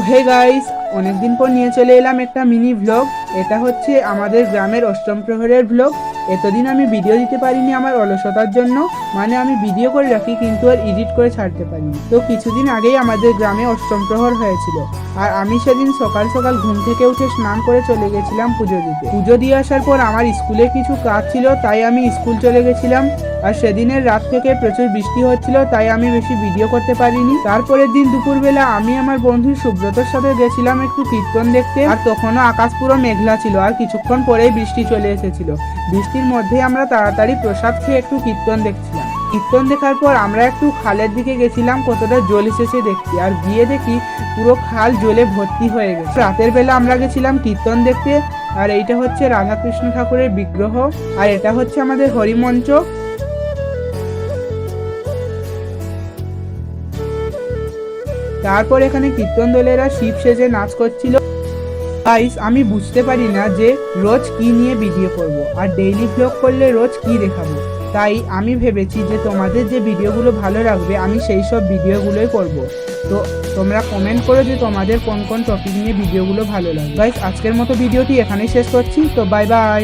Hey guys, অনেকদিন পর নিয়ে চলে এলাম একটা মিনি ভ্লগ। এটা হচ্ছে আমাদের গ্রামের অষ্টম প্রহরের ভ্লগ। এতদিন আমি ভিডিও দিতে পারিনি আমার অলসতার জন্য, মানে আমি ভিডিও করে রাখি কিন্তু আর এডিট করে ছাড়তে পারিনি। তো কিছুদিন আগেই আমাদের গ্রামে অষ্টম প্রহর হয়েছিল, আর আমি সেদিন সকাল সকাল ঘুম থেকে উঠে স্নান করে চলে গেছিলাম পুজো দিতে। পুজো দিয়ে আসার পর আমার স্কুলে কিছু কাজ ছিল, তাই আমি স্কুল চলে গেছিলাম। আর সেদিনের রাত থেকে প্রচুর বৃষ্টি হচ্ছিল, তাই আমি বেশি ভিডিও করতে পারিনি। তারপরের দিন দুপুরবেলা আমি আমার বন্ধু সুব্রতর সাথে গেছিলাম একটু কীর্তন দেখতে, আর তখনও আকাশ পুরো মেঘলা ছিল, আর কিছুক্ষণ পরেই বৃষ্টি চলে এসেছিল। বৃষ্টির মধ্যেই আমরা তাড়াতাড়ি প্রসাদ খেয়ে একটু কীর্তন দেখছিলাম। কীর্তন দেখার পর আমরা একটু খালের দিকে গেছিলাম কতটা জল এসেছে দেখতে, আর গিয়ে দেখি পুরো খাল জলে ভর্তি হয়ে গেছে। রাতের বেলা আমরা গেছিলাম কীর্তন দেখতে, আর এইটা হচ্ছে রাধাকৃষ্ণ ঠাকুরের বিগ্রহ, আর এটা হচ্ছে আমাদের হরিমঞ্চ। তারপর এখানে কীর্তন দলেরা শিব সেজে নাচ করছিল। গাইস, আমি বুঝতে পারি না যে রোজ কি নিয়ে ভিডিও করব, আর ডেইলি ব্লগ করলে রোজ কি দেখাবো। তাই আমি ভেবেছি যে তোমাদের যে ভিডিওগুলো ভালো লাগবে আমি সেই সব ভিডিওগুলোই করব। তো তোমরা কমেন্ট করো যে তোমাদের কোন কোন টপিক নিয়ে ভিডিওগুলো ভালো লাগবে। গাইস, আজকের মতো ভিডিওটি এখানেই শেষ করছি। তো বাই বাই।